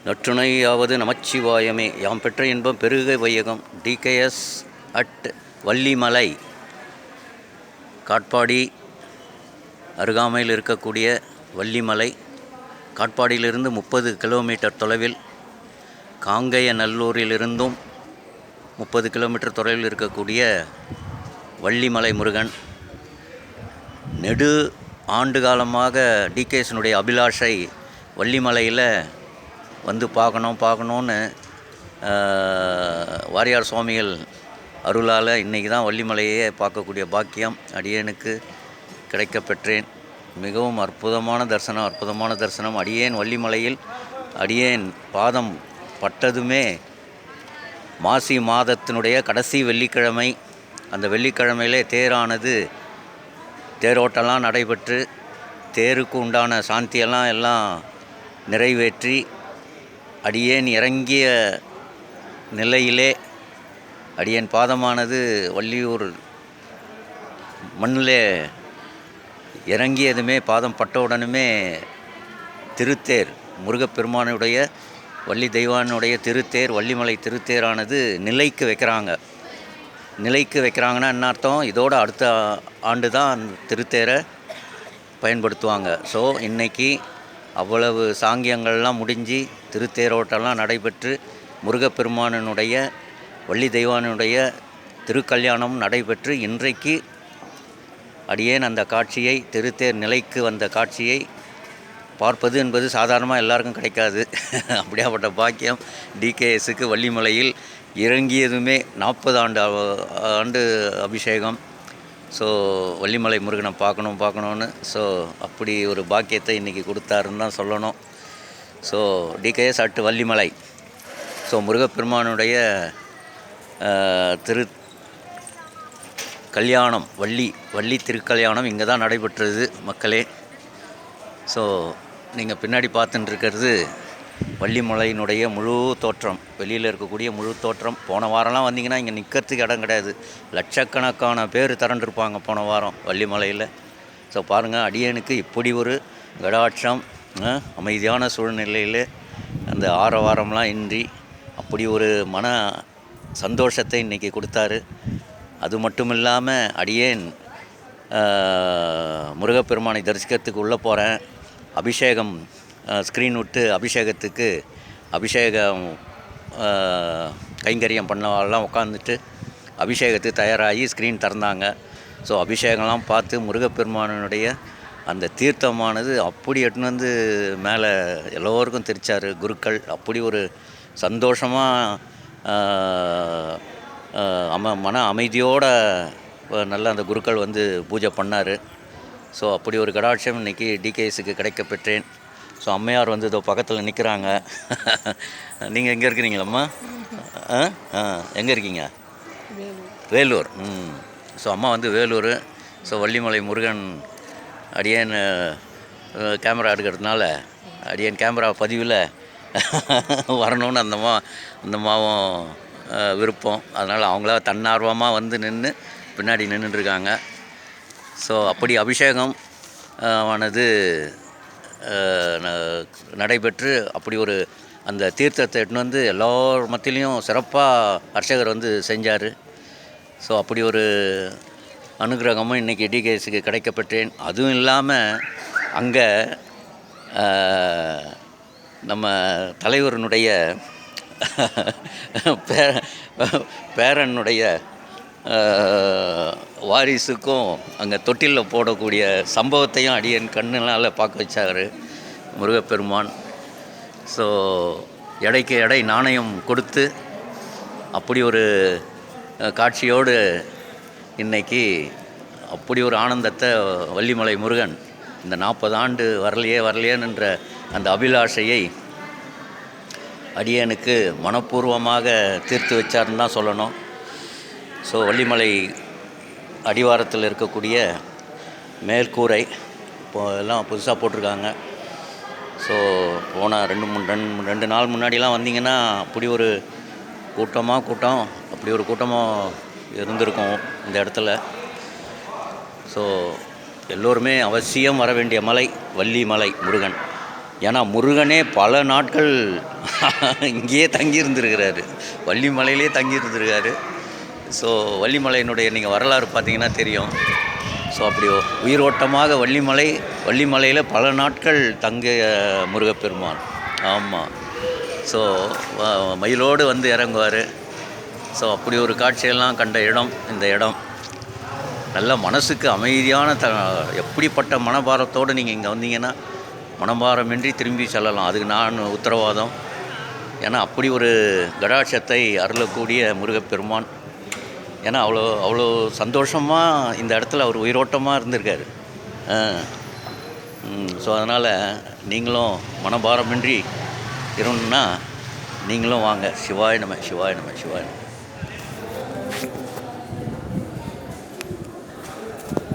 நற்றுணையாவது நமச்சிவாயமே. யாம் பெற்ற இன்பம் பெருக வையகம். டிகேஎஸ் அட் வள்ளிமலை, காட்பாடி அருகாமையில் இருக்கக்கூடிய வள்ளிமலை. காட்பாடியிலிருந்து 30 கிலோமீட்டர் தொலைவில், காங்கேயநல்லூரிலிருந்தும் 30 கிலோமீட்டர் தொலைவில் இருக்கக்கூடிய வள்ளிமலை முருகன். நெடு ஆண்டு காலமாக டிகேஎஸ்னுடைய அபிலாஷை வள்ளிமலையில் வந்து பார்க்கணுன்னு வாரியார் சுவாமிகள் அருளால் இன்றைக்கி தான் வள்ளிமலையே பார்க்கக்கூடிய பாக்கியம் அடியேனுக்கு கிடைக்கப்பெற்றேன். மிகவும் அற்புதமான தரிசனம். அடியேன் வள்ளிமலையில் அடியேன் பாதம் பட்டதுமே மாசி மாதத்தினுடைய கடைசி வெள்ளிக்கிழமை. அந்த வெள்ளிக்கிழமையிலே தேரானது, தேரோட்டெல்லாம் நடைபெற்று தேருக்கு உண்டான சாந்தியெல்லாம் நிறைவேற்றி அடியேன் இறங்கிய நிலையிலே அடியேன் பாதமானது வள்ளியூர் மண்ணில் இறங்கியதுமே, பாதம் பட்டவுடனுமே திருத்தேர், முருகப்பெருமானுடைய வள்ளி தெய்வானுடைய திருத்தேர், வள்ளிமலை திருத்தேரானது நிலைக்கு வைக்கிறாங்கன்னா என்ன அர்த்தம்? இதோட அடுத்த ஆண்டு தான் திருத்தேரை பயன்படுத்துவாங்க. ஸோ இன்றைக்கி அவ்வளவு சாங்கியங்கள்லாம் முடிஞ்சு திருத்தேரோட்டெல்லாம் நடைபெற்று முருகப்பெருமானுடைய வள்ளி தெய்வானுடைய திருக்கல்யாணம் நடைபெற்று இன்றைக்கு அடியேன் அந்த காட்சியை, திருத்தேர் நிலைக்கு வந்த காட்சியை பார்ப்பது என்பது சாதாரணமாக எல்லாருக்கும் கிடைக்காது. அப்படியாப்பட்ட பாக்கியம் டிகேஎஸ்க்கு வள்ளிமலையில் இறங்கியதுமே 40 ஆண்டு அபிஷேகம். ஸோ வள்ளிமலை முருகனை பார்க்கணுன்னு ஸோ அப்படி ஒரு பாக்கியத்தை இன்றைக்கி கொடுத்தாருன்னு தான் சொல்லணும். So TKS at Vallimalai. So முருகப்பெருமானுடைய கல்யாணம், வள்ளி திருக்கல்யாணம் இங்கே தான் நடைபெற்றது மக்களே. ஸோ நீங்கள் பின்னாடி பார்த்துட்டு இருக்கிறது வள்ளிமலையினுடைய முழு தோற்றம், வெளியில் இருக்கக்கூடிய முழு தோற்றம். போன வாரம்லாம் வந்தீங்கன்னா இங்கே நிற்கிறதுக்கு இடம் கிடையாது. லட்சக்கணக்கான பேர் திரண்டிருப்பாங்க போன வாரம் வள்ளிமலையில். ஸோ பாருங்கள், அடியனுக்கு இப்படி ஒரு கடாட்சம், அமைதியான சூழ்நிலையில் அந்த ஆரவாரம்லாம் இன்றி அப்படி ஒரு மன சந்தோஷத்தை இன்றைக்கி கொடுத்தாரு. அது மட்டும் இல்லாமல் அடியேன் முருகப்பெருமானை தரிசிக்கிறதுக்கு உள்ளே போகிறேன். அபிஷேகம் ஸ்க்ரீன் விட்டு அபிஷேகம் கைங்கரியம் பண்ணவாலாம் உட்காந்துட்டு அபிஷேகத்துக்கு தயாராகி ஸ்க்ரீன் திறந்தாங்க. ஸோ அபிஷேகம்லாம் பார்த்து முருகப்பெருமானுடைய அந்த தீர்த்தமானது அப்படி எட்டுன்னு வந்து மேலே எல்லோருக்கும் தெரிச்சார் குருக்கள். அப்படி ஒரு சந்தோஷமாக மன அமைதியோட நல்ல அந்த குருக்கள் வந்து பூஜை பண்ணார். ஸோ அப்படி ஒரு கடாட்சம் இன்றைக்கி டிகேஎஸ்க்கு கிடைக்கப்பெற்றேன். ஸோ அம்மையார் வந்து இதோ பக்கத்தில் நிற்கிறாங்க. நீங்கள் எங்கே இருக்கிறீங்களம்மா? எங்கே இருக்கீங்க? வேலூர். ஸோ அம்மா வந்து வேலூர். ஸோ வள்ளிமலை முருகன் அடியேன் கேமரா எடுக்கிறதுனால அடியேன் கேமரா பதிவில் வரணும்னு அந்த அம்மாவும் விருப்பம். அதனால் அவங்கள தன்னார்வமாக வந்து பின்னாடி நின்றுட்டுருக்காங்க. ஸோ அப்படி அபிஷேகம் ஆனது நடைபெற்று அப்படி ஒரு அந்த தீர்த்தத்தை எட்டுன்னு வந்து எல்லோர் மத்தியிலையும் சிறப்பாக அர்ச்சகர் வந்து செஞ்சார். ஸோ அப்படி ஒரு அனுகிரகமும் இன்றைக்கி டிகேஎஸ்க்கு கிடைக்கப்பெற்றேன். அதுவும் இல்லாமல் அங்கே நம்ம தலைவரனுடைய பேரனுடைய வாரிசுக்கும் அங்கே தொட்டிலில் போடக்கூடிய சம்பவத்தையும் அடியன் கண்ணுனால் பார்க்க வச்சார் முருகப்பெருமான். ஸோ எடைக்கு எடை நாணயம் கொடுத்து அப்படி ஒரு காட்சியோடு இன்றைக்கி அப்படி ஒரு ஆனந்தத்தை வள்ளிமலை முருகன் இந்த 40 ஆண்டு வரலையேன்ற அந்த அபிலாஷையை அடியனுக்கு மனப்பூர்வமாக தீர்த்து வச்சார்னு தான் சொல்லணும். ஸோ வள்ளிமலை அடிவாரத்தில் இருக்கக்கூடிய மேற்கூரை இப்போ எல்லாம் புதுசாக போட்டிருக்காங்க. ஸோ போன 2 நாள் முன்னாடிலாம் வந்தீங்கன்னா அப்படி ஒரு கூட்டம் அப்படி ஒரு கூட்டமாக இருந்திருக்கும் இந்த இடத்துல. ஸோ எல்லோருமே அவசியம் வர வேண்டிய மலை வள்ளிமலை முருகன். ஏன்னா முருகனே பல நாட்கள் இங்கேயே தங்கியிருந்திருக்கிறாரு, வள்ளிமலையிலே தங்கியிருந்திருக்காரு. ஸோ வள்ளிமலையினுடைய நீங்கள் வரலாறு பார்த்தீங்கன்னா தெரியும். ஸோ அப்படி உயிரோட்டமாக வள்ளிமலையில் பல நாட்கள் தங்கிய முருகப்பெருமான். ஆமாம். ஸோ மயிலோடு வந்து இறங்குவார். ஸோ அப்படி ஒரு காட்சியெல்லாம் கண்ட இடம் இந்த இடம். நல்ல மனசுக்கு அமைதியான எப்படிப்பட்ட மனபாரத்தோடு நீங்கள் இங்கே வந்தீங்கன்னா மனபாரமின்றி திரும்பி செல்லலாம். அதுக்கு நான் உத்தரவாதம். ஏன்னா அப்படி ஒரு கடாட்சத்தை அருளக்கூடிய முருகப்பெருமான். ஏன்னா அவ்வளோ சந்தோஷமாக இந்த இடத்துல அவர் உயிரோட்டமாக இருந்திருக்காரு. ஸோ அதனால் நீங்களும் மனபாரமின்றி இருக்கணுன்னா நீங்களும் வாங்க. சிவாய நம சிவாய நம சிவாய நம.